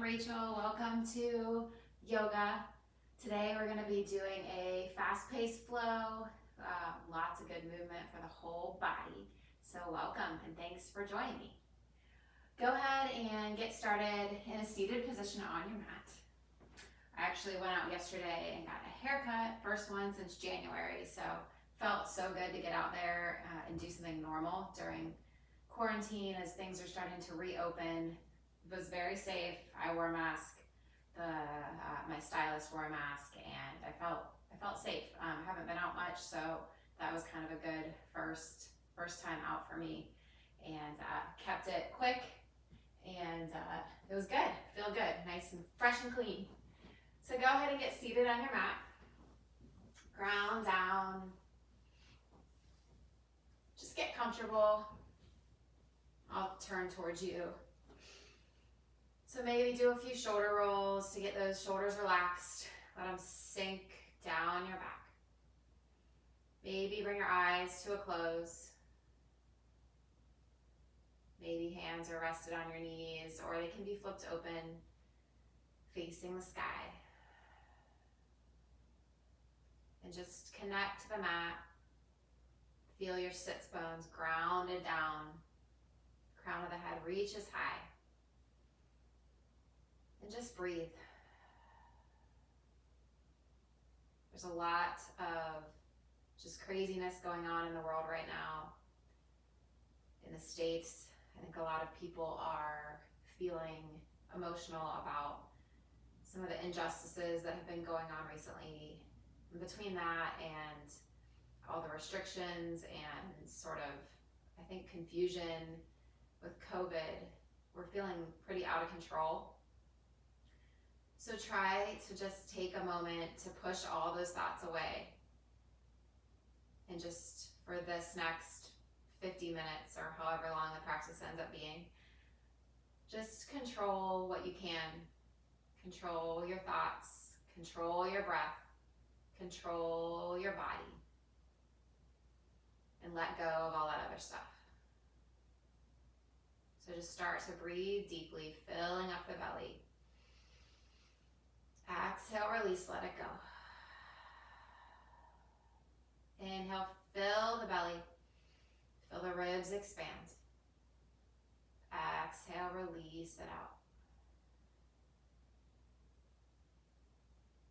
Rachel. Welcome to yoga. Today we're going to be doing a fast-paced flow, lots of good movement for the whole body. So welcome and thanks for joining me. Go ahead and get started in a seated position on your mat. I actually went out yesterday and got a haircut, first one since January, so felt so good to get out there and do something normal during quarantine as things are starting to reopen. It was very safe. I wore a mask. My stylist wore a mask, and I felt safe. I haven't been out much, so that was kind of a good first time out for me, and kept it quick, and it was good. Feel good, nice and fresh and clean. So go ahead and get seated on your mat. Ground down. Just get comfortable. I'll turn towards you. So maybe do a few shoulder rolls to get those shoulders relaxed. Let them sink down your back. Maybe bring your eyes to a close. Maybe hands are rested on your knees, or they can be flipped open, facing the sky. And just connect to the mat. Feel your sits bones grounded down. Crown of the head reaches high. And just breathe. There's a lot of just craziness going on in the world right now. In the States, I think a lot of people are feeling emotional about some of the injustices that have been going on recently. And between that and all the restrictions and sort of, I think, confusion with COVID, we're feeling pretty out of control. So try to just take a moment to push all those thoughts away. And just for this next 50 minutes or however long the practice ends up being, just control what you can. Control your thoughts, control your breath, control your body, and let go of all that other stuff. So just start to breathe deeply, filling up the belly. Exhale, release, let it go. Inhale, fill the belly. Feel the ribs expand. Exhale, release it out.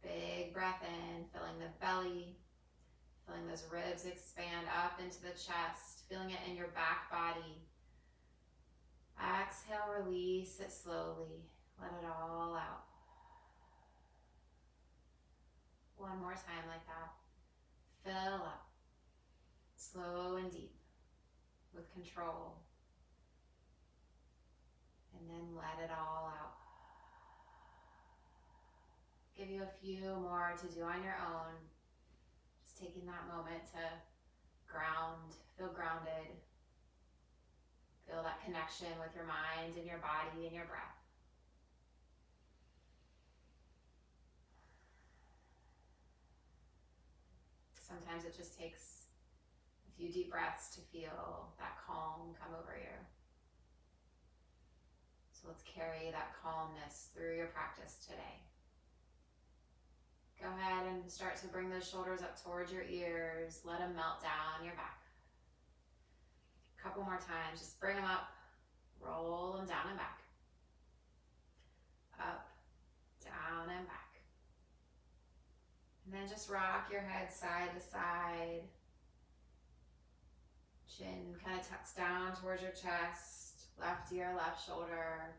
Big breath in, filling the belly. Feeling those ribs expand up into the chest. Feeling it in your back body. Exhale, release it slowly. Let it all out. One more time like that. Fill up. Slow and deep. With control. And then let it all out. Give you a few more to do on your own. Just taking that moment to ground, feel grounded. Feel that connection with your mind and your body and your breath. Sometimes it just takes a few deep breaths to feel that calm come over you. So let's carry that calmness through your practice today. Go ahead and start to bring those shoulders up towards your ears. Let them melt down your back. A couple more times. Just bring them up. Roll them down and back. Up, down, and back. And then just rock your head side to side. Chin kind of tucks down towards your chest. Left ear, left shoulder.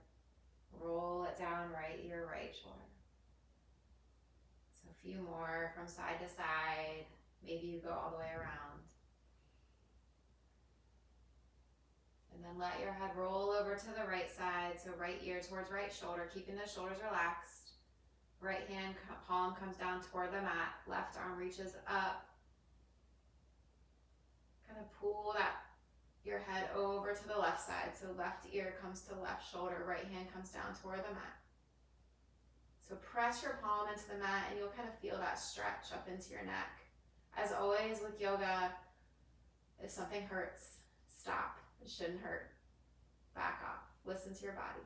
Roll it down, right ear, right shoulder. So a few more from side to side. Maybe you go all the way around. And then let your head roll over to the right side. So right ear towards right shoulder, keeping the shoulders relaxed. Right hand palm comes down toward the mat. Left arm reaches up. Kind of pull your head over to the left side. So left ear comes to left shoulder. Right hand comes down toward the mat. So press your palm into the mat and you'll kind of feel that stretch up into your neck. As always with yoga, if something hurts, stop. It shouldn't hurt. Back off. Listen to your body.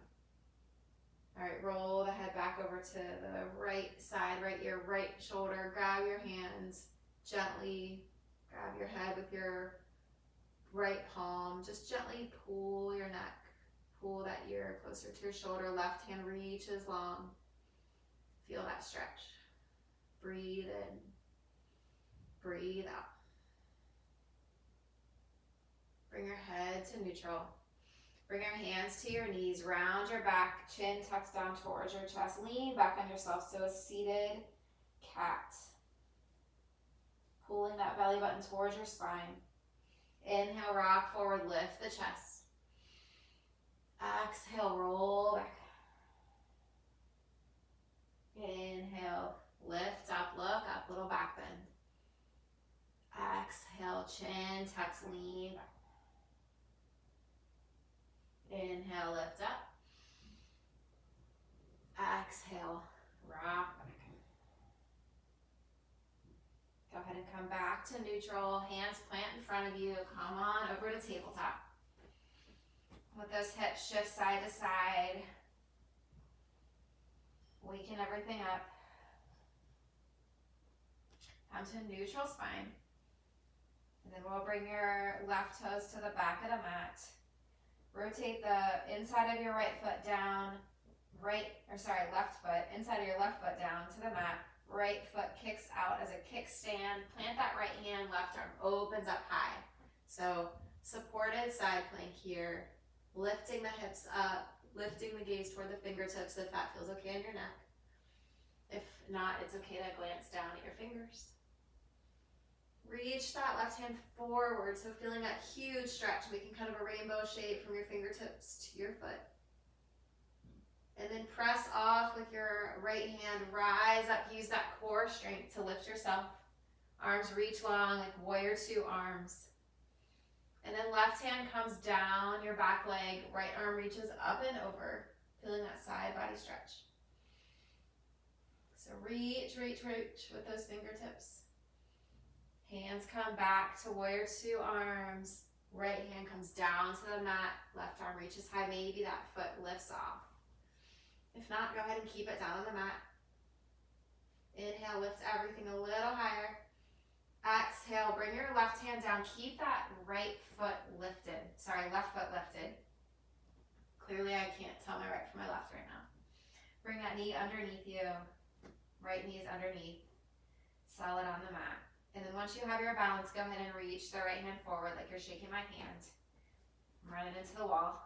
All right, roll the head back over to the right side, right ear, right shoulder. Grab your hands, gently grab your head with your right palm. Just gently pull your neck, pull that ear closer to your shoulder. Left hand reaches long. Feel that stretch. Breathe in, breathe out. Bring your head to neutral. Bring your hands to your knees, round your back, chin tucks down towards your chest. Lean back on yourself, so a seated cat. Pulling that belly button towards your spine. Inhale, rock forward, lift the chest. Exhale, roll back. Inhale, lift up, look up, little back bend. Exhale, chin tucks, lean back. Inhale, lift up. Exhale, rock back. Go ahead and come back to neutral. Hands plant in front of you. Come on over to tabletop. Let those hips shift side to side. Waking everything up. Come to neutral spine. And then we'll bring your left toes to the back of the mat. Rotate the inside of your right foot down, left foot, inside of your left foot down to the mat. Right foot kicks out as a kickstand. Plant that right hand, left arm opens up high. So supported side plank here. Lifting the hips up, lifting the gaze toward the fingertips if that feels okay on your neck. If not, it's okay to glance down at your fingers. Reach that left hand forward, so feeling that huge stretch, making kind of a rainbow shape from your fingertips to your foot. And then press off with your right hand, rise up, use that core strength to lift yourself. Arms reach long like warrior two arms. And then left hand comes down your back leg, right arm reaches up and over, feeling that side body stretch. So reach, reach, reach with those fingertips. Hands come back to warrior two arms. Right hand comes down to the mat. Left arm reaches high. Maybe that foot lifts off. If not, go ahead and keep it down on the mat. Inhale, lift everything a little higher. Exhale, bring your left hand down. Keep that left foot lifted. Clearly I can't tell my right from my left right now. Bring that knee underneath you. Right knee is underneath. Solid on the mat. And then once you have your balance, go ahead and reach the right hand forward like you're shaking my hand. Run it into the wall.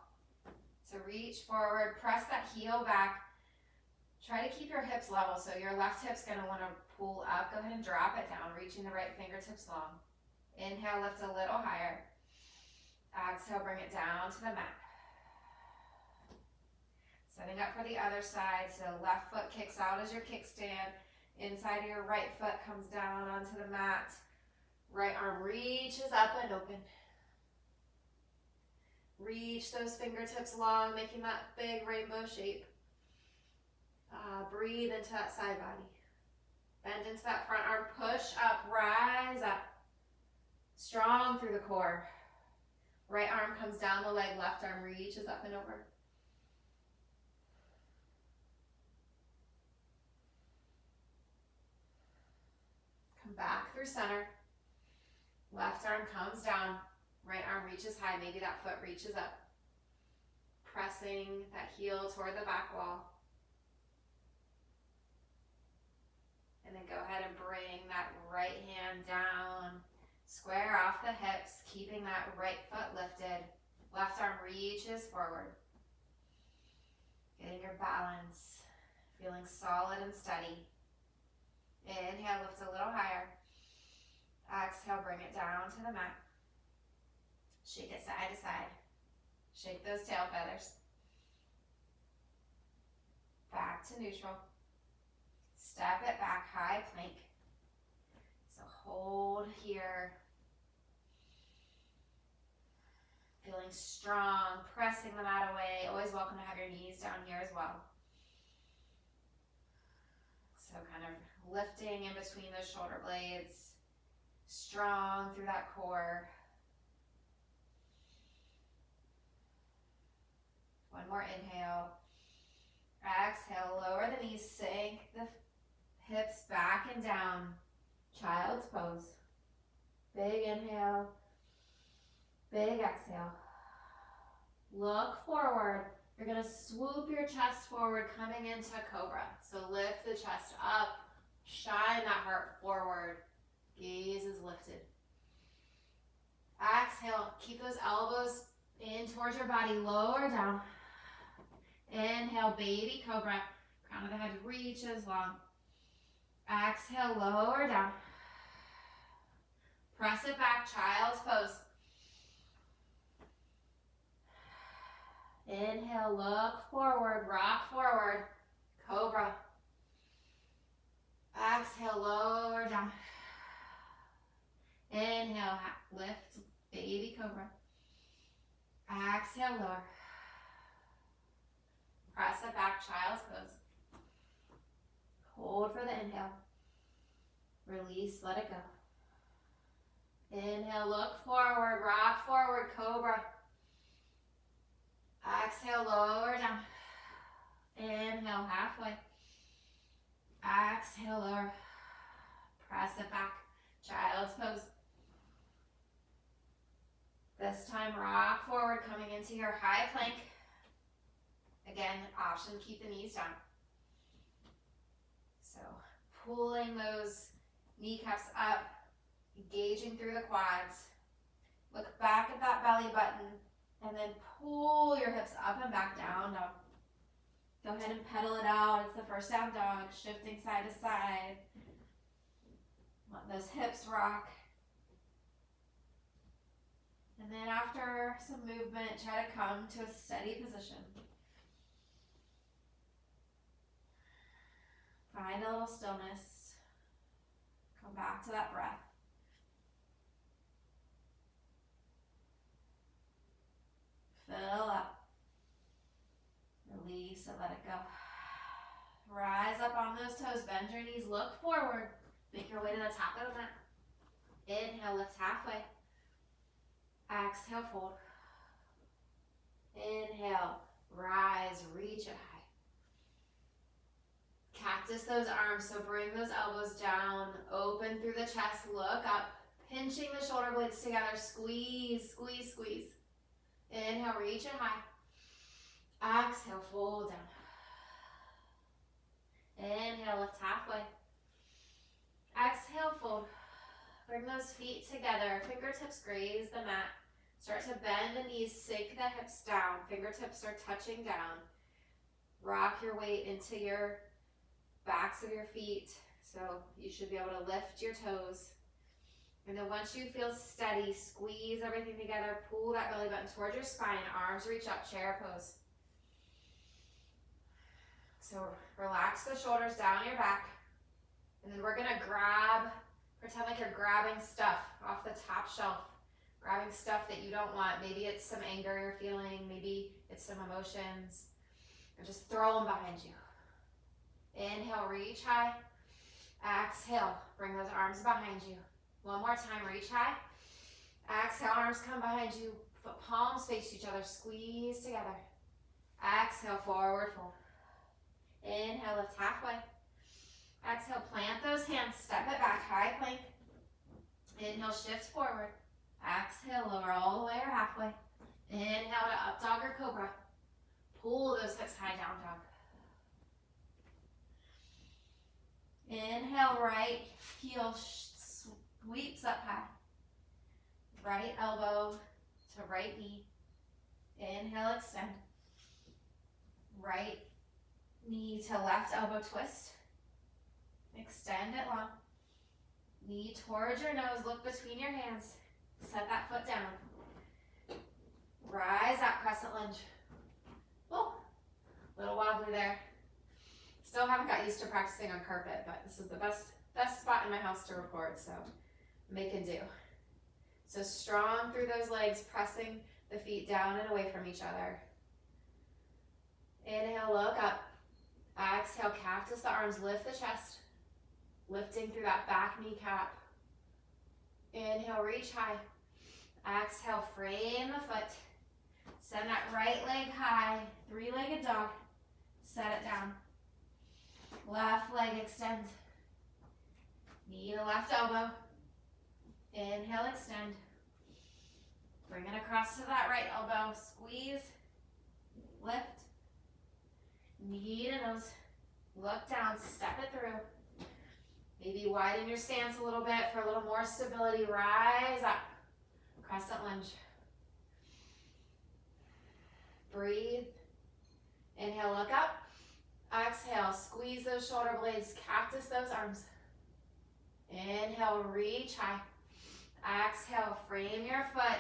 So reach forward, press that heel back. Try to keep your hips level, so your left hip's gonna wanna pull up. Go ahead and drop it down, reaching the right fingertips long. Inhale, lift a little higher. Exhale, bring it down to the mat. Setting up for the other side, so left foot kicks out as your kickstand. Inside of your right foot comes down onto the mat. Right arm reaches up and open. Reach those fingertips long, making that big rainbow shape. Breathe into that side body. Bend into that front arm, push up, rise up. Strong through the core. Right arm comes down the leg, left arm reaches up and over. Come back through center. Left arm comes down, right arm reaches high, maybe that foot reaches up. Pressing that heel toward the back wall. And then go ahead and bring that right hand down. Square off the hips, keeping that right foot lifted. Left arm reaches forward. Getting your balance, feeling solid and steady. Inhale, lift a little higher. Exhale, bring it down to the mat. Shake it side to side. Shake those tail feathers. Back to neutral. Step it back, high plank. So hold here. Feeling strong, pressing the mat away. Always welcome to have your knees down here as well. So kind of lifting in between those shoulder blades. Strong through that core. One more inhale. lower the knees, sink the hips back and down. Child's pose. Big inhale, big exhale. Look forward. You're going to swoop your chest forward, coming into cobra. So lift the chest up, shine that heart forward. Gaze is lifted. Exhale, keep those elbows in towards your body, lower down. Inhale, baby cobra. Crown of the head reaches long. Exhale, lower down. Press it back, child's pose. Inhale, look forward, rock forward, cobra. Exhale, lower down. Inhale, lift, baby cobra. Exhale, lower. Press it back, child's pose. Hold for the inhale. Release, let it go. Inhale, look forward, rock forward, cobra. Exhale, lower down. Inhale, halfway. Exhale, lower. Press it back, child's pose. This time, rock forward, coming into your high plank. Again, option, keep the knees down. So, pulling those kneecaps up, engaging through the quads. Look back at that belly button, and then pull your hips up and back down, dog. Go ahead and pedal it out. It's the first down dog, shifting side to side. Let those hips rock. And then after some movement, try to come to a steady position. Find a little stillness. Come back to that breath. Fill up. Release and let it go. Rise up on those toes. Bend your knees. Look forward. Make your way to the top of the mat. Inhale, lift halfway. Exhale, fold. Inhale, rise, reach it high. Cactus those arms, so bring those elbows down. Open through the chest. Look up. Pinching the shoulder blades together. Squeeze, squeeze, squeeze. Inhale, reach it high. Exhale, fold down. Inhale, lift halfway. Exhale, fold. Bring those feet together. Fingertips graze the mat. Start to bend the knees, sink the hips down. Fingertips are touching down. Rock your weight into your backs of your feet. So you should be able to lift your toes. And then once you feel steady, squeeze everything together. Pull that belly button towards your spine. Arms reach up, chair pose. So relax the shoulders down your back. And then we're gonna grab, pretend like you're grabbing stuff off the top shelf. Grabbing stuff that you don't want. Maybe it's some anger you're feeling. Maybe it's some emotions. And just throw them behind you. Inhale, reach high. Exhale, bring those arms behind you. One more time, reach high. Exhale, arms come behind you. Foot palms face each other. Squeeze together. Exhale, forward fold. Inhale, lift halfway. Exhale, plant those hands. Step it back, high plank. Inhale, shift forward. Exhale, lower all the way or halfway. Inhale to up dog or cobra. Pull those hips high, down dog. Inhale, right heel sweeps up high. Right elbow to right knee. Inhale, extend. Right knee to left elbow twist. Extend it long. Knee towards your nose, look between your hands. Set that foot down. Rise up, crescent lunge. Oh, little wobbly there. Still haven't got used to practicing on carpet, but this is the best spot in my house to record, so make and do. So strong through those legs, pressing the feet down and away from each other. Inhale, look up. Exhale, cactus the arms, lift the chest. Lifting through that back kneecap. Inhale, reach high. Exhale, frame the foot. Send that right leg high. Three-legged dog. Set it down. left elbow. Inhale, extend. Bring it across to that right elbow. Squeeze, lift, knee to nose. Look down, step it through. Maybe widen your stance a little bit for a little more stability. Rise up. Crescent lunge. Breathe. Inhale, look up. Exhale, squeeze those shoulder blades. Cactus those arms. Inhale, reach high. Exhale, frame your foot.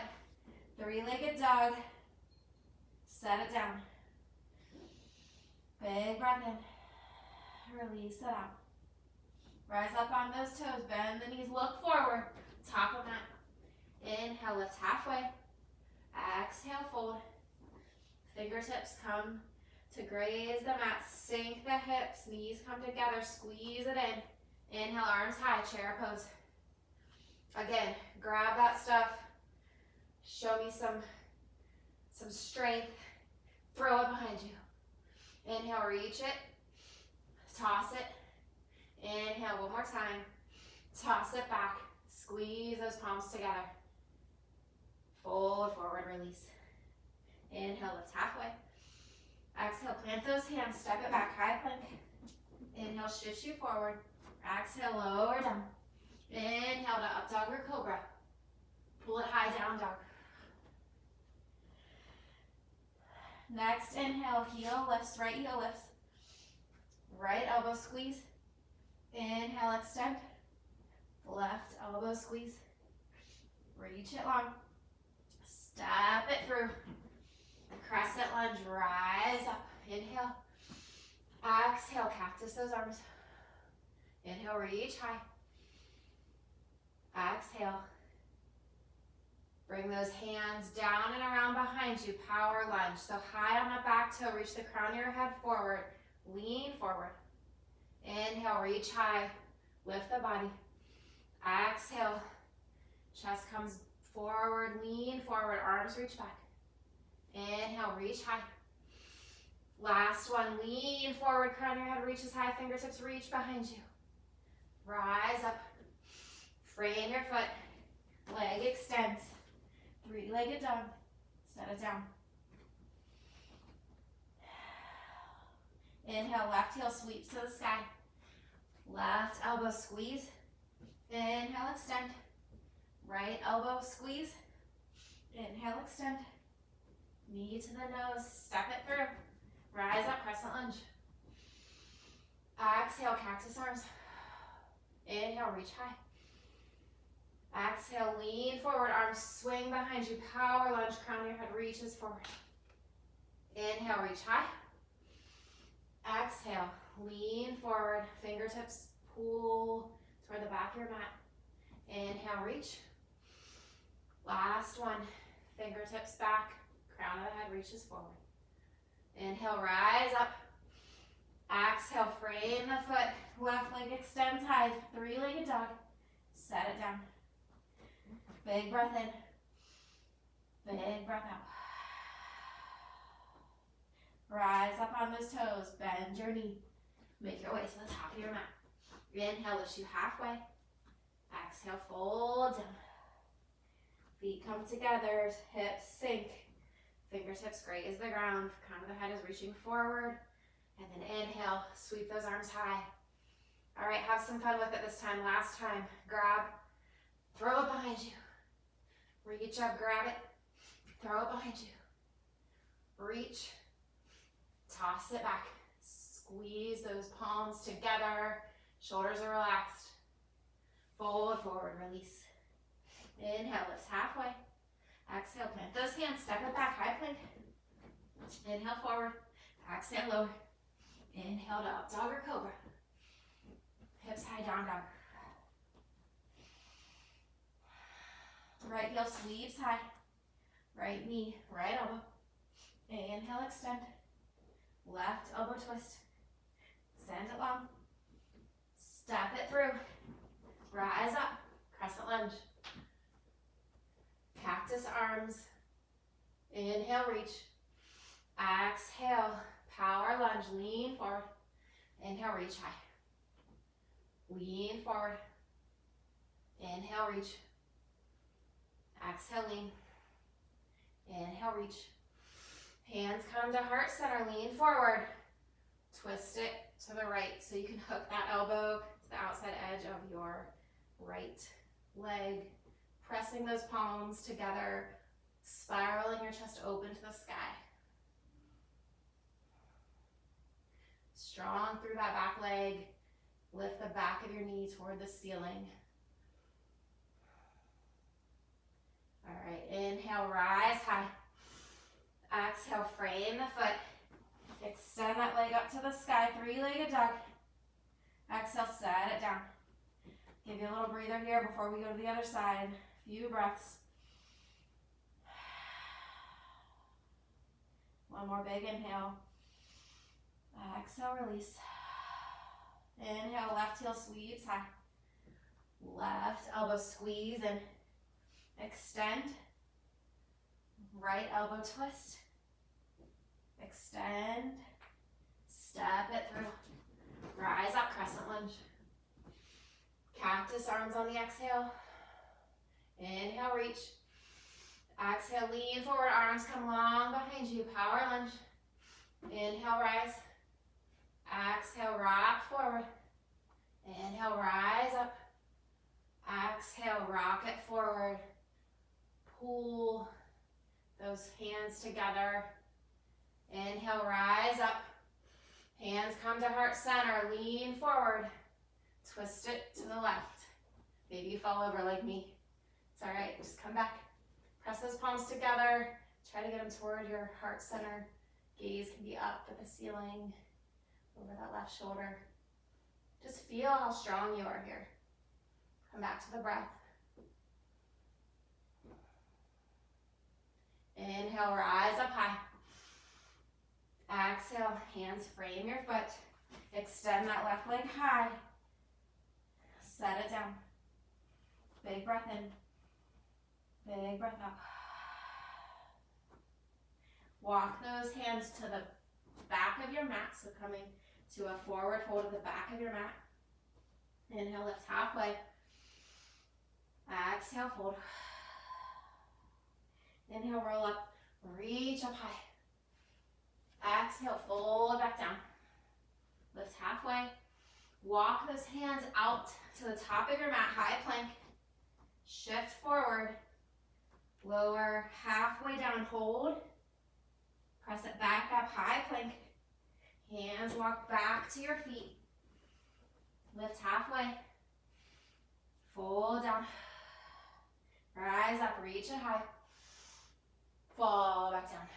Three-legged dog. Set it down. Big breath in. Release it out. Rise up on those toes. Bend the knees. Look forward. Top of mat. Inhale, lift halfway. Exhale, fold. Fingertips come to graze the mat. Sink the hips. Knees come together. Squeeze it in. Inhale, arms high. Chair pose. Again, grab that stuff. Show me some strength. Throw it behind you. Inhale, reach it. Toss it. Inhale, one more time. Toss it back. Squeeze those palms together. Fold forward, release. Inhale, lift halfway. Exhale, plant those hands, step it back, high plank. Inhale, shift you forward. Exhale, lower down. Inhale to up dog or cobra. Pull it high, down dog. Next, inhale, heel lifts, right heel lifts. Right elbow squeeze. Inhale, extend. Left elbow squeeze. Reach it long. Step it through. Crescent lunge, rise up. Inhale. Exhale, cactus those arms. Inhale, reach high. Exhale. Bring those hands down and around behind you. Power lunge. So high on the back toe. Reach the crown of your head forward. Lean forward. Inhale, reach high. Lift the body. Exhale. Chest comes forward. Lean forward. Arms reach back. Inhale, reach high. Last one. Lean forward. Crown of your head reaches high. Fingertips reach behind you. Rise up. Frame your foot. Leg extends. Three-legged dog. Set it down. Inhale, left heel sweeps to the sky. Left elbow squeeze. Inhale, extend. Right elbow squeeze. Inhale, extend. Knee to the nose. Step it through. Rise up, crescent lunge. Exhale, cactus arms. Inhale, reach high. Exhale, lean forward, arms swing behind you. Power lunge, crown of your head reaches forward. Inhale, reach high. Exhale, lean forward, fingertips pull toward the back of your mat. Inhale, reach. Last one, fingertips back, crown of the head reaches forward. Inhale, rise up. Exhale, frame the foot, left leg extends high, three-legged dog. Set it down. Big breath in. Big breath out. Rise up on those toes. Bend your knee. Make your way to the top of your mat. Inhale, lift you halfway. Exhale, fold down. Feet come together. Hips sink. Fingertips graze the ground. Crown of the head is reaching forward. And then inhale, sweep those arms high. All right, have some fun with it this time. Last time, grab, throw it behind you. Reach up, grab it, throw it behind you. Reach, toss it back. Squeeze those palms together. Shoulders are relaxed. Fold forward, release. Inhale, lift halfway. Exhale, plant those hands, step it back, high plank. Inhale, forward. Exhale, lower. Inhale to up dog or cobra. Hips high, down dog. Right heel sweeps high. Right knee, right elbow. Inhale, extend. Left elbow twist. Send it long. Step it through. Rise up. Crescent lunge. Cactus arms. Inhale, reach. Exhale, power lunge. Lean forward. Inhale, reach high. Lean forward. Inhale, reach. Exhale, lean. Inhale, reach. Hands come to heart center, lean forward. Twist it to the right so you can hook that elbow to the outside edge of your right leg. Pressing those palms together, spiraling your chest open to the sky. Strong through that back leg. Lift the back of your knee toward the ceiling. All right, inhale, rise high. Exhale, frame the foot. Extend that leg up to the sky, three-legged dog. Exhale, set it down. Give you a little breather here before we go to the other side. Few breaths. One more big inhale. Exhale, release. Inhale, left heel sweeps high. Left elbow squeeze and extend. Right elbow twist. Extend. Step it through. Rise up, crescent lunge. Cactus arms on the exhale. Inhale, reach. Exhale, lean forward, arms come long behind you. Power lunge. Inhale, rise. Exhale, rock forward. Inhale, rise up. Exhale, rock it forward. Pull those hands together. Inhale, rise up. Hands come to heart center. Lean forward. Twist it to the left. Maybe you fall over like me. It's all right. Just come back. Press those palms together. Try to get them toward your heart center. Gaze can be up at the ceiling, over that left shoulder. Just feel how strong you are here. Come back to the breath. Inhale, rise up high. Exhale, hands frame your foot. Extend that left leg high. Set it down. Big breath in. Big breath out. Walk those hands to the back of your mat. So coming to a forward fold of the back of your mat. Inhale, lift halfway. Exhale, fold. Inhale, roll up. Reach up high. Exhale, fold back down. Lift halfway. Walk those hands out to the top of your mat, high plank. Shift forward. Lower halfway down, hold. Press it back up, high plank. Hands walk back to your feet. Lift halfway. Fold down. Rise up, reach it high. Fall back down.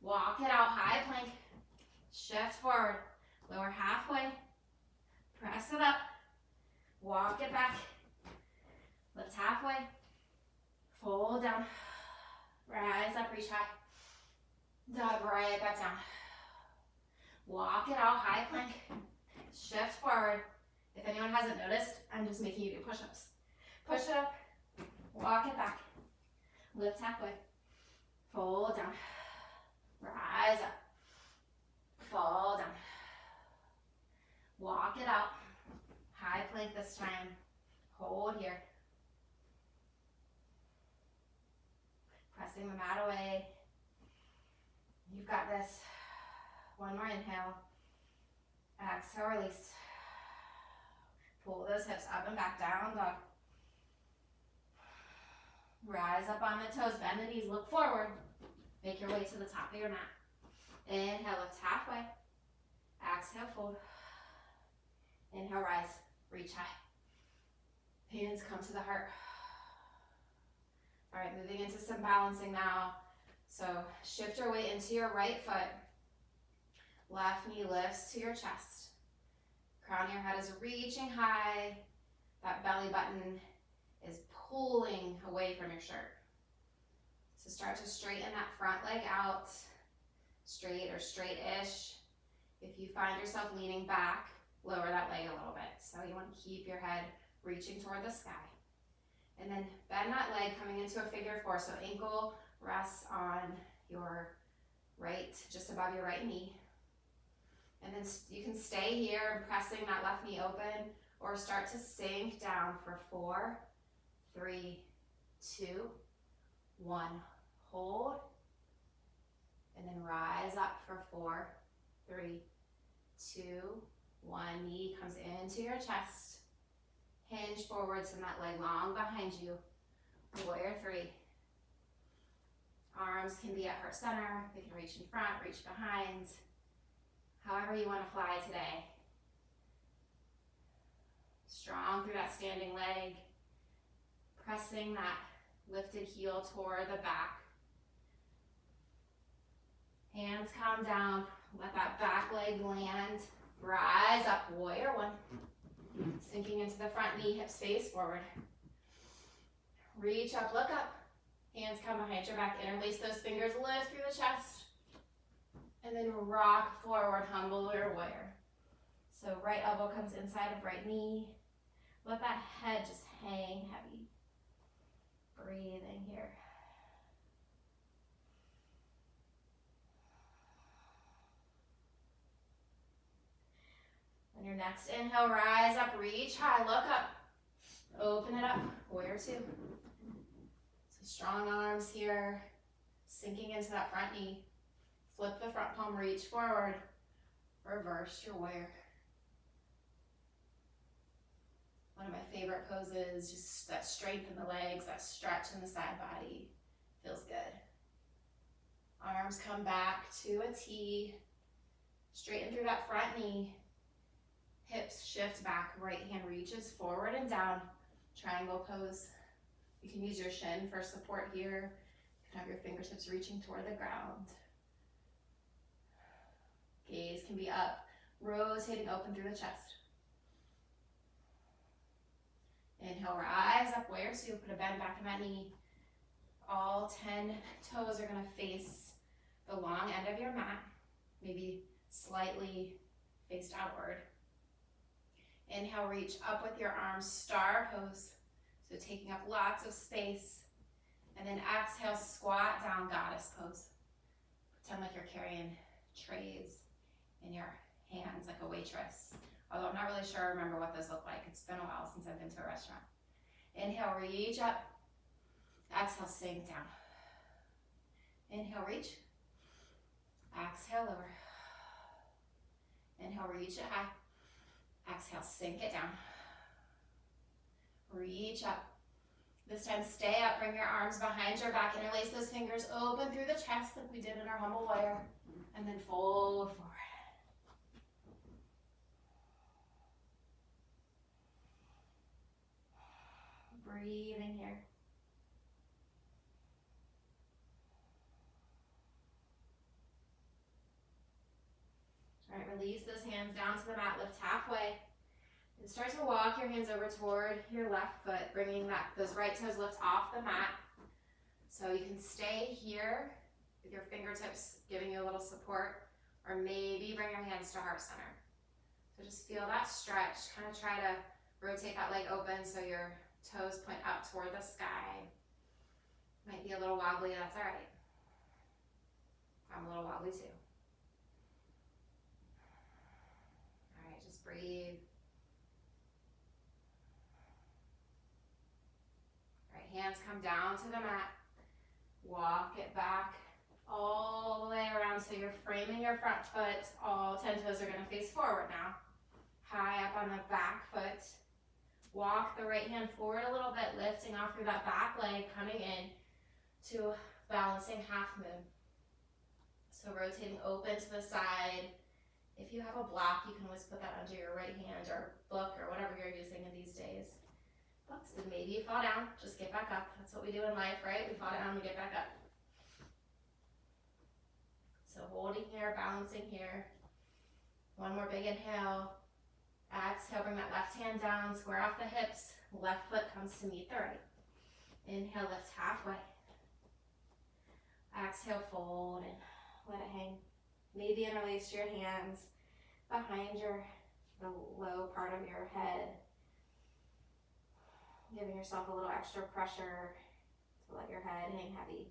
Walk it out, high plank. Shift forward. Lower halfway. Press it up. Walk it back. Lift halfway. Fold down. Rise up, reach high. Dive right back down. Walk it out, high plank. Shift forward. If anyone hasn't noticed, I'm just making you do push-ups. Push it up. Walk it back. Lift halfway. Fold down. Rise up. Fall down. Walk it out. High plank this time. Hold here. Pressing the mat away. You've got this. One more inhale. Exhale, release. Pull those hips up and back, down dog. Rise up on the toes, bend the knees, look forward. Make your way to the top of your mat. Inhale, lift halfway. Exhale, fold. Inhale, rise, reach high. Hands come to the heart. All right, moving into some balancing now. So shift your weight into your right foot. Left knee lifts to your chest. Crown of your head is reaching high. That belly button is pulling away from your shirt. So start to straighten that front leg out. Straight or straight-ish. If you find yourself leaning back, lower that leg a little bit. So you want to keep your head reaching toward the sky. And then bend that leg coming into a figure four. So ankle rests on your right, just above your right knee. And then you can stay here and pressing that left knee open, or start to sink down for 4, 3, 2, 1. Hold, and then rise up for 4, 3, 2, 1. Knee comes into your chest. Hinge forward, send that leg long behind you. Warrior 3. Arms can be at heart center. They can reach in front, reach behind. However you want to fly today. Strong through that standing leg. Pressing that lifted heel toward the back. Hands come down. Let that back leg land. Rise up, warrior 1. Sinking into the front knee, hips face forward. Reach up, look up. Hands come behind your back, interlace those fingers, lift through the chest. And then rock forward, humble your warrior. So right elbow comes inside of right knee. Let that head just hang heavy. Breathing here. On your next inhale, rise up, reach high, look up. Open it up, warrior 2. Strong arms here, sinking into that front knee. Flip the front palm, reach forward. Reverse your warrior. One of my favorite poses, just that strength in the legs, that stretch in the side body. Feels good. Arms come back to a T. Straighten through that front knee. Hips shift back, right hand reaches forward and down. Triangle pose. You can use your shin for support here. You can have your fingertips reaching toward the ground. Gaze can be up, rotating open through the chest. Inhale, rise up, warrior 2. Put a bend back in that knee. All 10 toes are going to face the long end of your mat, maybe slightly faced outward. Inhale, reach up with your arms, star pose. So taking up lots of space. And then exhale, squat down, goddess pose. Pretend like you're carrying trays in your hands like a waitress. Although I'm not really sure I remember what those look like. It's been a while since I've been to a restaurant. Inhale, reach up. Exhale, sink down. Inhale, reach. Exhale, lower. Inhale, reach it high. Exhale, sink it down. Reach up. This time, stay up. Bring your arms behind your back. Interlace those fingers open through the chest like we did in our humble warrior. And then fold forward. Breathing here. All right, release those hands down to the mat. Lift halfway. And start to walk your hands over toward your left foot, bringing those right toes lift off the mat. So you can stay here with your fingertips giving you a little support, or maybe bring your hands to heart center. So just feel that stretch. Kind of try to rotate that leg open so your toes point up toward the sky. Might be a little wobbly, that's all right. I'm a little wobbly too. All right, just breathe. Hands come down to the mat. Walk it back all the way around so you're framing your front foot. All 10 toes are going to face forward now. High up on the back foot. Walk the right hand forward a little bit, lifting off through that back leg, coming in to balancing half moon. So rotating open to the side. If you have a block, you can always put that under your right hand or book or whatever you're using in these days. Oops, and maybe you fall down, just get back up. That's what we do in life, right? We fall down, we get back up. So holding here, balancing here. One more big inhale. Exhale, bring that left hand down, square off the hips. Left foot comes to meet the right. Inhale, lift halfway. Exhale, fold and let it hang. Maybe interlace your hands behind the low part of your head. Giving yourself a little extra pressure to let your head hang heavy.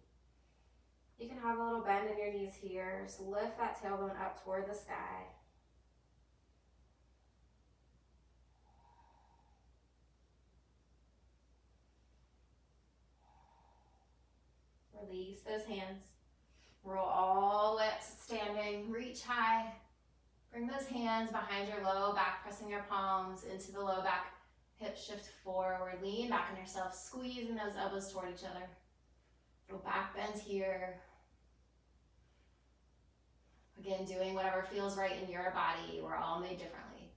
You can have a little bend in your knees here. So lift that tailbone up toward the sky. Release those hands. Roll all the way up to standing. Reach high. Bring those hands behind your low back, pressing your palms into the low back. Hip shift forward. Lean back on yourself, squeezing those elbows toward each other. Go back bend here. Again, doing whatever feels right in your body. We're all made differently.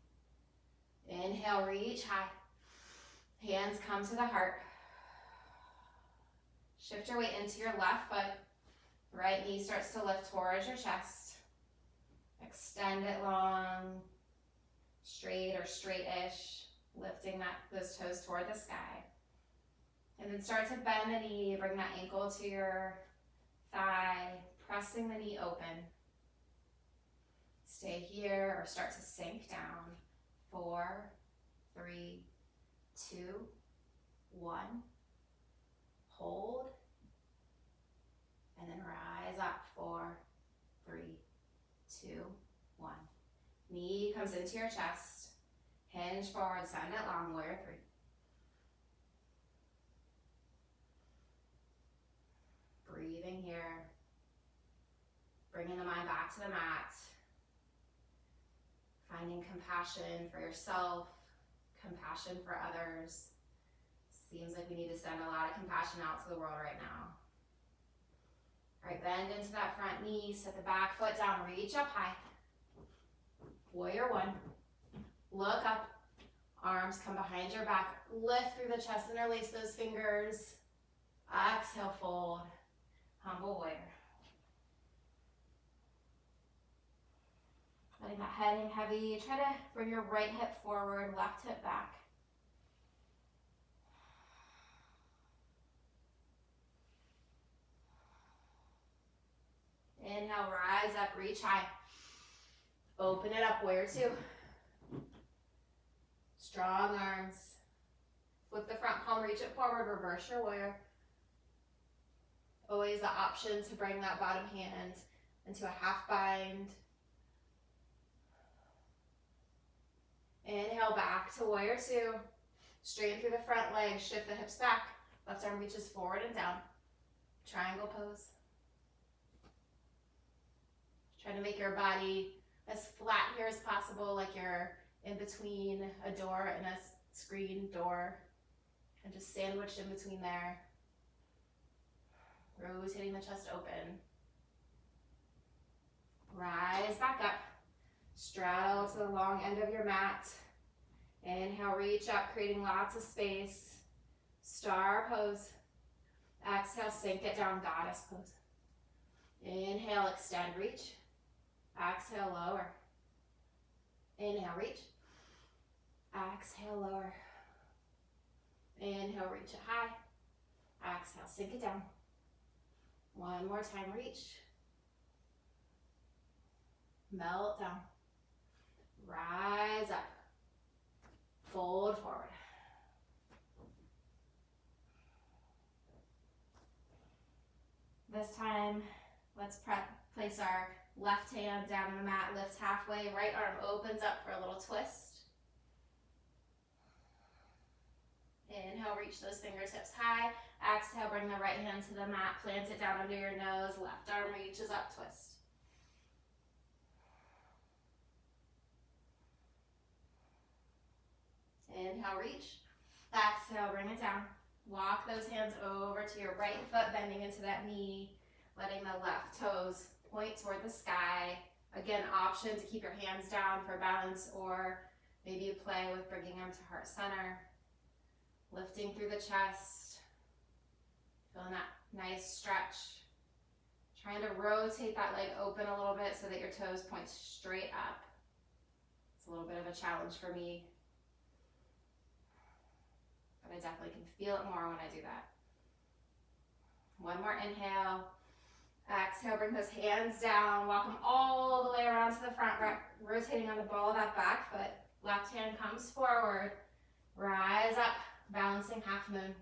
Inhale, reach high. Hands come to the heart. Shift your weight into your left foot. Right knee starts to lift towards your chest. Extend it long, straight or straight-ish, lifting those toes toward the sky. And then start to bend the knee, bring that ankle to your thigh, pressing the knee open. Stay here or start to sink down. 4, 3, 2, 1. Hold. And then rise up. 4, 3, 2, 1. Knee comes into your chest. Hinge forward, send it long, warrior 3. Breathing here. Bringing the mind back to the mat. Finding compassion for yourself, compassion for others. Seems like we need to send a lot of compassion out to the world right now. All right, bend into that front knee, set the back foot down, reach up high. Warrior 1. Look up, arms come behind your back, lift through the chest, interlace those fingers. Exhale, fold, humble warrior. Letting that head hang heavy. Try to bring your right hip forward, left hip back. Inhale, rise up, reach high. Open it up, warrior 2. Strong arms. Flip the front palm, reach it forward, reverse your warrior. Always the option to bring that bottom hand into a half bind. Inhale, back to warrior 2. Straighten through the front leg, shift the hips back. Left arm reaches forward and down. Triangle pose. Try to make your body as flat here as possible, like you're in between a door and a screen door. And just sandwiched in between there. Rotating the chest open. Rise back up. Straddle to the long end of your mat. Inhale, reach up, creating lots of space. Star pose. Exhale, sink it down, goddess pose. Inhale, extend, reach. Exhale, lower. Inhale, reach. Exhale, lower. Inhale, reach it high. Exhale, sink it down. One more time, reach. Melt down. Rise up. Fold forward. This time, let's place our left hand down on the mat, lift halfway, right arm opens up for a little twist. Inhale, reach those fingertips high. Exhale, bring the right hand to the mat, plant it down under your nose, left arm reaches up, twist. Inhale, reach. Exhale, bring it down. Walk those hands over to your right foot, bending into that knee, letting the left toes point toward the sky. Again, option to keep your hands down for balance, or maybe you play with bringing them to heart center. Lifting through the chest. Feeling that nice stretch. Trying to rotate that leg open a little bit so that your toes point straight up. It's a little bit of a challenge for me, but I definitely can feel it more when I do that. One more inhale. Exhale, bring those hands down. Walk them all the way around to the front, rotating on the ball of that back foot. Left hand comes forward. Rise up, balancing half moon.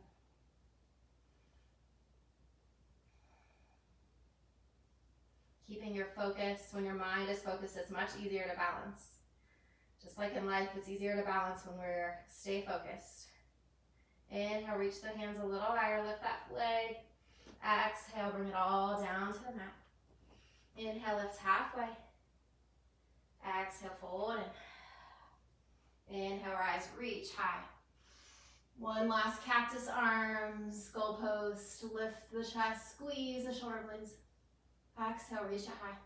Keeping your focus. When your mind is focused, it's much easier to balance. Just like in life, it's easier to balance when we're stay focused. Inhale, reach the hands a little higher, lift that leg. Exhale, bring it all down to the mat. Inhale, lift halfway. Exhale, fold in. Inhale, rise, reach high. One last cactus arms, goalpost, lift the chest, squeeze the shoulder blades. Exhale, reach it high.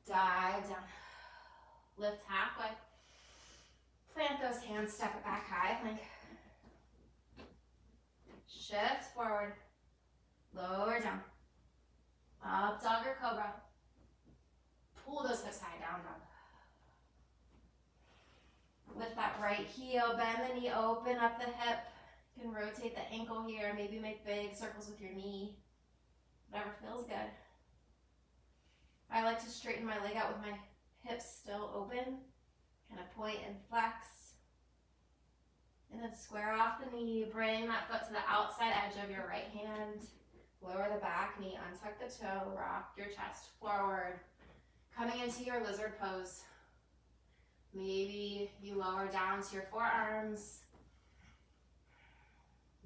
Dive down. Lift halfway. Plant those hands, step it back high, plank. Shift forward. Lower down. Up dog or cobra. Pull those hips high, down dog. Lift that right heel, bend the knee, open up the hip. You can rotate the ankle here, maybe make big circles with your knee. Whatever feels good. I like to straighten my leg out with my hips still open. Kind of point and flex. And then square off the knee, bring that foot to the outside edge of your right hand. Lower the back knee, untuck the toe, rock your chest forward. Coming into your lizard pose. Maybe you lower down to your forearms.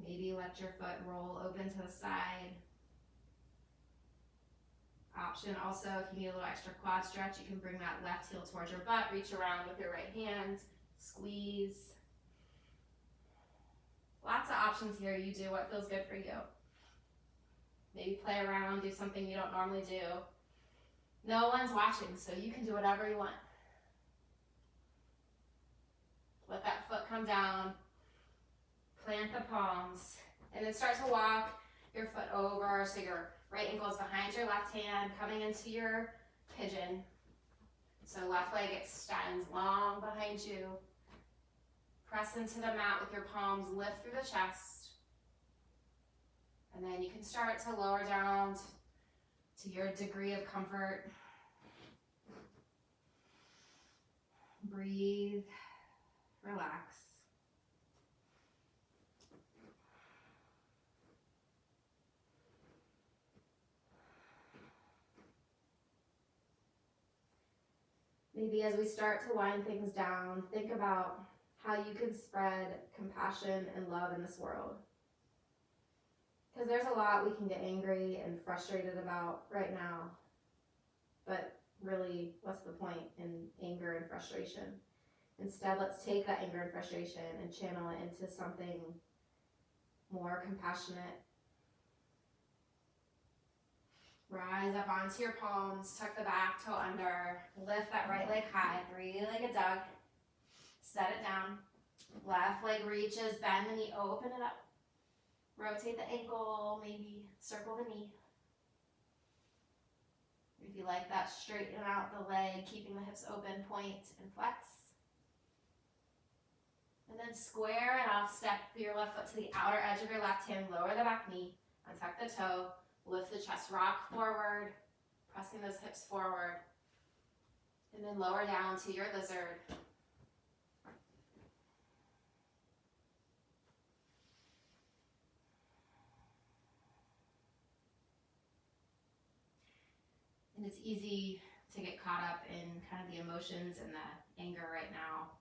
Maybe let your foot roll open to the side. Option also, if you need a little extra quad stretch, you can bring that left heel towards your butt, reach around with your right hand, squeeze. Lots of options here. You do what feels good for you. Maybe play around, do something you don't normally do. No one's watching, so you can do whatever you want. Let that foot come down, plant the palms, and then start to walk your foot over so your right ankle is behind your left hand, coming into your pigeon. So left leg extends long behind you. Press into the mat with your palms, lift through the chest. And then you can start to lower down to your degree of comfort. Breathe, relax. Maybe as we start to wind things down, think about how you can spread compassion and love in this world. Because there's a lot we can get angry and frustrated about right now. But really, what's the point in anger and frustration? Instead, let's take that anger and frustration and channel it into something more compassionate. Rise up onto your palms, tuck the back toe under, lift that right leg high, three-legged dog. Set it down. Left leg reaches, bend the knee, open it up. Rotate the ankle, maybe circle the knee. If you like that, straighten out the leg, keeping the hips open, point and flex. And then square it off, step your left foot to the outer edge of your left hand, lower the back knee, untuck the toe, lift the chest, rock forward, pressing those hips forward. And then lower down to your lizard. And it's easy to get caught up in kind of the emotions and the anger right now.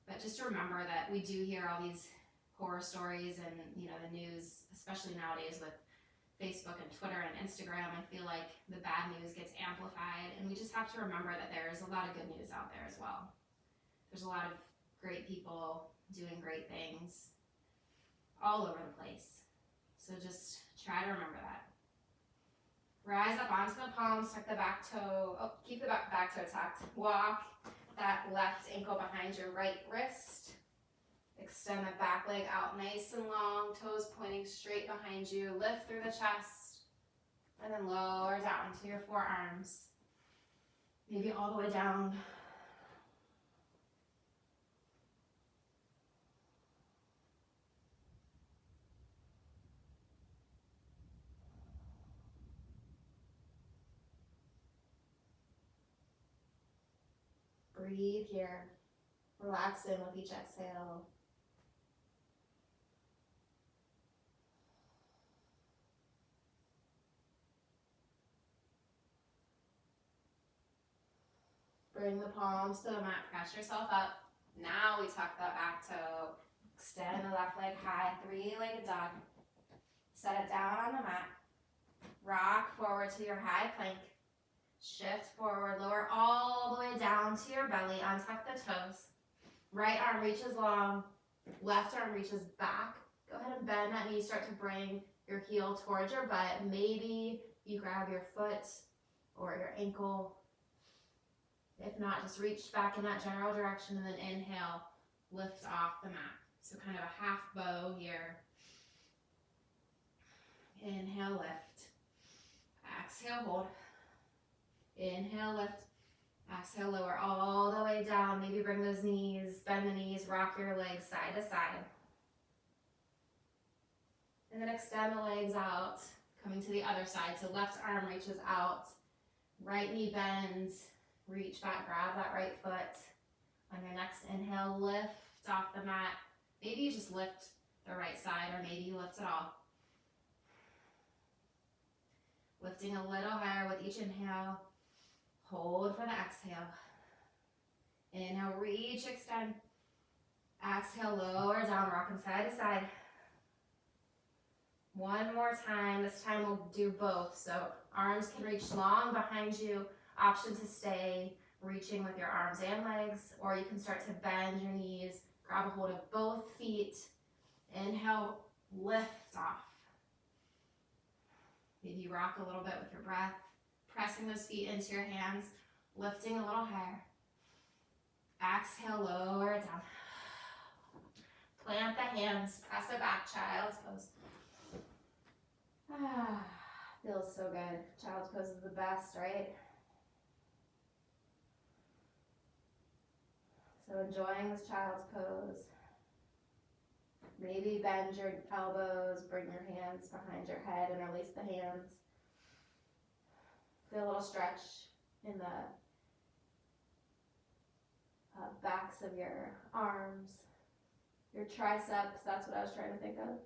But just to remember that we do hear all these horror stories and, you know, the news, especially nowadays with Facebook and Twitter and Instagram. I feel like the bad news gets amplified, and we just have to remember that there's a lot of good news out there as well. There's a lot of great people doing great things all over the place. So just try to remember that. Rise up onto the palms, tuck the back toe, keep the back toe tucked. Walk that left ankle behind your right wrist. Extend the back leg out nice and long, toes pointing straight behind you. Lift through the chest, and then lower down to your forearms. Maybe all the way down. Breathe here. Relax in with each exhale. Bring the palms to the mat, press yourself up. Now we tuck that back toe. Extend the left leg high, three-legged dog. Set it down on the mat. Rock forward to your high plank. Shift forward, lower all the way down to your belly, untuck the toes. Right arm reaches long, left arm reaches back. Go ahead and bend that knee, start to bring your heel towards your butt. Maybe you grab your foot or your ankle. If not, just reach back in that general direction and then inhale, lift off the mat. So kind of a half bow here. Inhale, lift. Exhale, hold. Inhale, lift. Exhale, lower all the way down. Maybe bring those knees, bend the knees, rock your legs side to side. And then extend the legs out, coming to the other side. So left arm reaches out, right knee bends, reach back, grab that right foot. On your next inhale, lift off the mat. Maybe you just lift the right side, or maybe you lift it all. Lifting a little higher with each inhale. Hold for the exhale. Inhale, reach, extend. Exhale, lower down, rocking side to side. One more time. This time we'll do both. So arms can reach long behind you. Option to stay reaching with your arms and legs, or you can start to bend your knees, grab a hold of both feet. Inhale, lift off. Maybe you rock a little bit with your breath, pressing those feet into your hands, lifting a little higher. Exhale, lower it down. Plant the hands, press it back, child's pose. Feels so good. Child's pose is the best, right? So enjoying this child's pose. Maybe bend your elbows, bring your hands behind your head and release the hands. Feel a little stretch in the backs of your arms, your triceps. That's what I was trying to think of.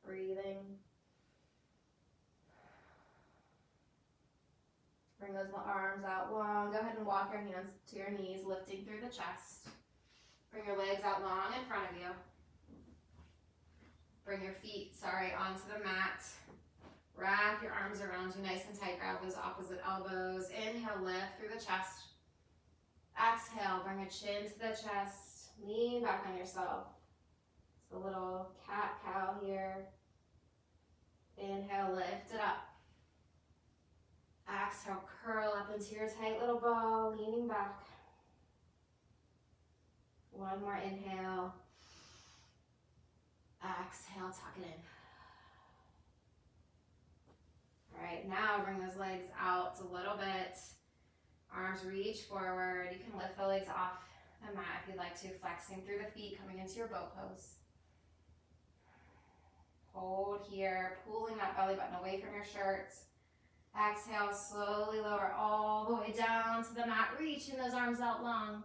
Breathing. Bring those arms out long. Go ahead and walk your hands to your knees, lifting through the chest. Bring your legs out long in front of you. Bring your feet, onto the mat. Wrap your arms around you nice and tight. Grab those opposite elbows. Inhale, lift through the chest. Exhale, bring a chin to the chest. Lean back on yourself. It's a little cat-cow here. Inhale, lift it up. Exhale, curl up into your tight little ball, leaning back. One more inhale. Exhale, tuck it in. All right, now bring those legs out a little bit. Arms reach forward. You can lift the legs off the mat if you'd like to, flexing through the feet, coming into your boat pose. Hold here, pulling that belly button away from your shirt. Exhale, slowly lower all the way down to the mat, reaching those arms out long.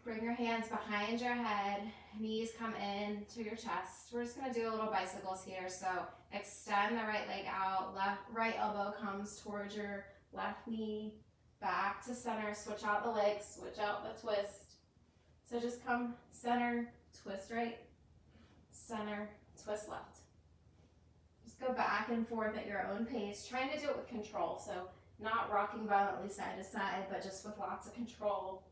Bring your hands behind your head, knees come in to your chest. We're just gonna do a little bicycles here. So extend the right leg out, right elbow comes towards your left knee, back to center, switch out the legs, switch out the twist. So just come center, twist right, center, twist left. Just go back and forth at your own pace, trying to do it with control. So not rocking violently side to side, but just with lots of control.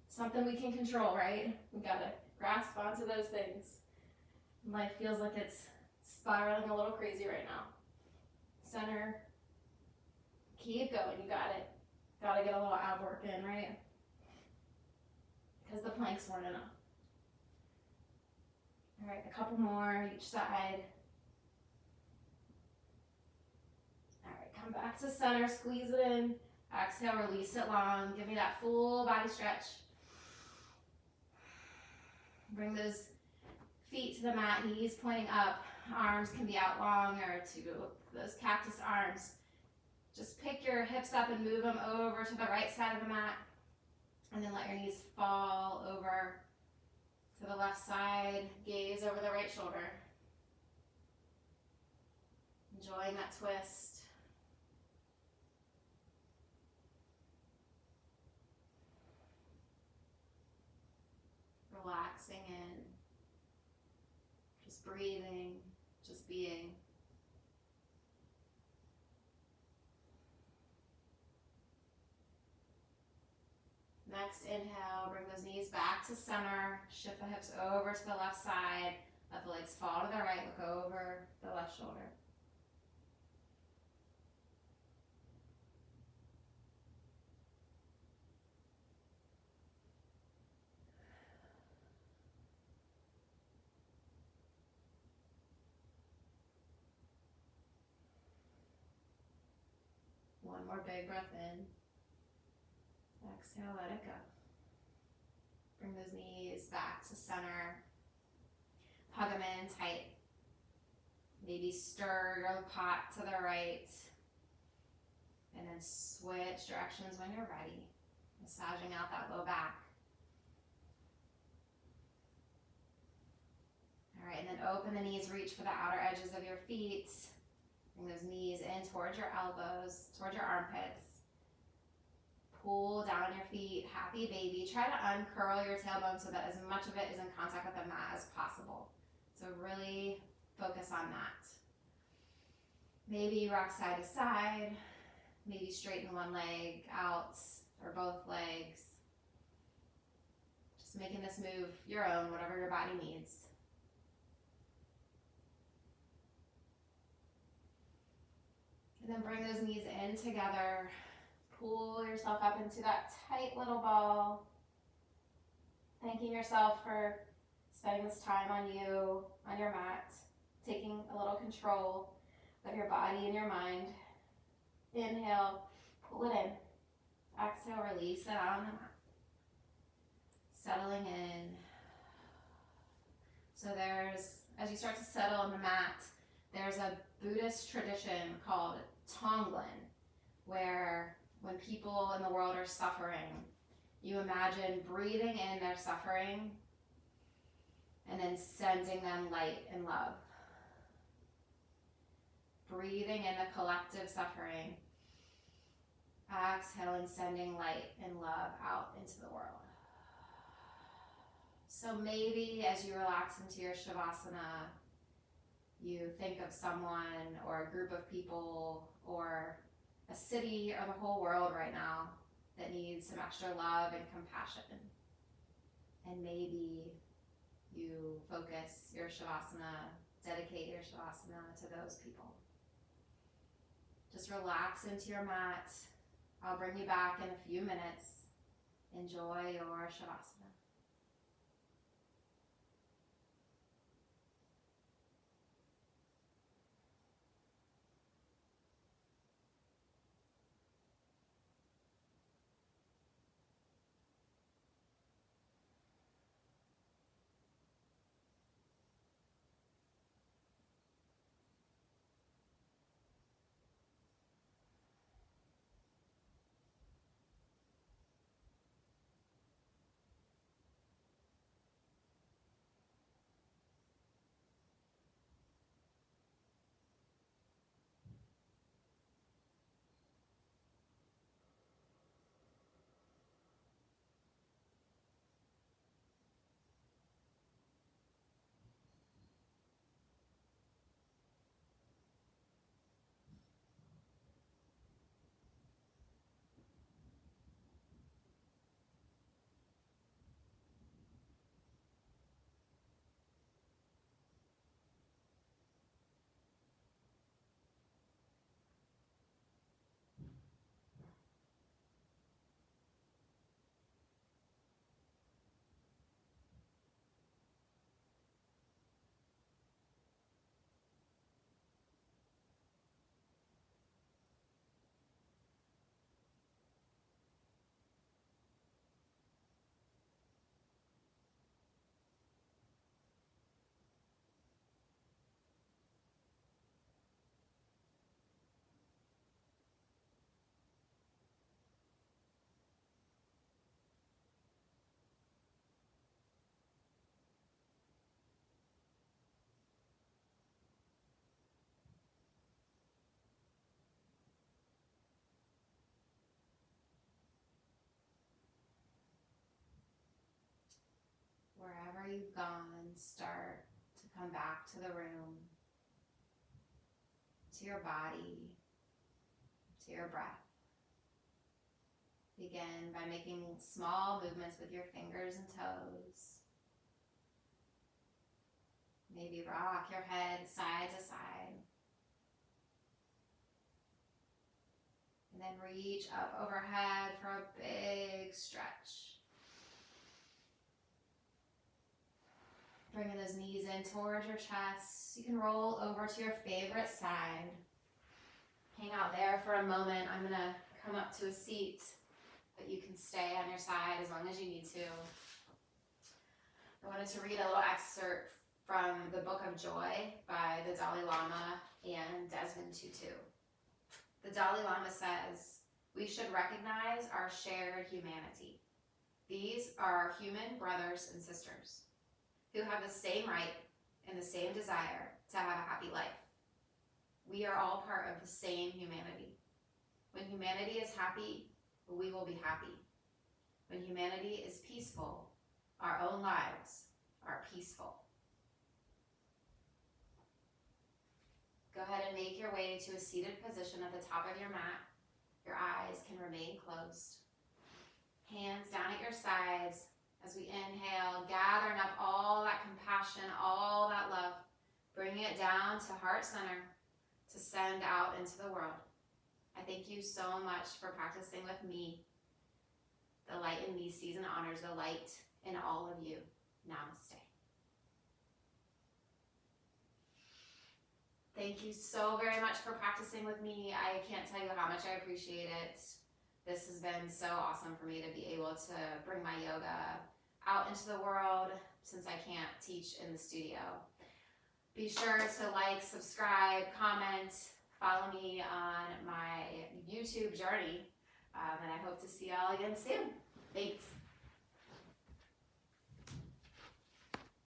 Something we can control, right? We gotta grasp onto those things. Life feels like it's spiraling a little crazy right now. Center, keep going, you got it. Gotta get a little ab work in, right? Because the planks weren't enough. All right, a couple more each side. All right, come back to center, squeeze it in. Exhale, release it long. Give me that full body stretch. Bring those feet to the mat, knees pointing up. Arms can be out long or to those cactus arms. Just pick your hips up and move them over to the right side of the mat. And then let your knees fall over to the left side. Gaze over the right shoulder. Enjoying that twist. Relax relaxing in, just breathing, just being. Next inhale, bring those knees back to center, shift the hips over to the left side, let the legs fall to the right, look over the left shoulder. One more big breath in. Exhale, let it go. Bring those knees back to center. Hug them in tight. Maybe stir your pot to the right. And then switch directions when you're ready. Massaging out that low back. All right, and then open the knees, reach for the outer edges of your feet. Bring those knees in towards your elbows, towards your armpits. Pull down on your feet, happy baby. Try to uncurl your tailbone so that as much of it is in contact with the mat as possible. So really focus on that. Maybe rock side to side. Maybe straighten one leg out or both legs. Just making this move your own, whatever your body needs. And then bring those knees in together. Pull yourself up into that tight little ball. Thanking yourself for spending this time on you, on your mat. Taking a little control of your body and your mind. Inhale, pull it in. Exhale, release it out on the mat. Settling in. So as you start to settle on the mat, there's a Buddhist tradition called Tonglen, where when people in the world are suffering, you imagine breathing in their suffering and then sending them light and love. Breathing in the collective suffering, exhaling, sending light and love out into the world. So maybe as you relax into your Shavasana, you think of someone or a group of people or a city or the whole world right now that needs some extra love and compassion. And maybe you focus your Shavasana, dedicate your Shavasana to those people. Just relax into your mat. I'll bring you back in a few minutes. Enjoy your Shavasana. wherever you've gone, start to come back to the room, to your body, to your breath. Begin by making small movements with your fingers and toes. Maybe rock your head side to side. And then reach up overhead for a big stretch. Bringing those knees in towards your chest. You can roll over to your favorite side. Hang out there for a moment. I'm going to come up to a seat, but you can stay on your side as long as you need to. I wanted to read a little excerpt from the Book of Joy by the Dalai Lama and Desmond Tutu. The Dalai Lama says, "We should recognize our shared humanity. These are our human brothers and sisters who have the same right and the same desire to have a happy life. We are all part of the same humanity. When humanity is happy, we will be happy. When humanity is peaceful, our own lives are peaceful." Go ahead and make your way to a seated position at the top of your mat. Your eyes can remain closed. Hands down at your sides as we inhale, gathering up all that compassion, all that love, bringing it down to heart center to send out into the world. I thank you so much for practicing with me. The light in me sees and honors the light in all of you. Namaste. Thank you so very much for practicing with me. I can't tell you how much I appreciate it. This has been so awesome for me to be able to bring my yoga out into the world since I can't teach in the studio. Be sure to like, subscribe, comment, follow me on my YouTube journey, and I hope to see y'all again soon. Thanks.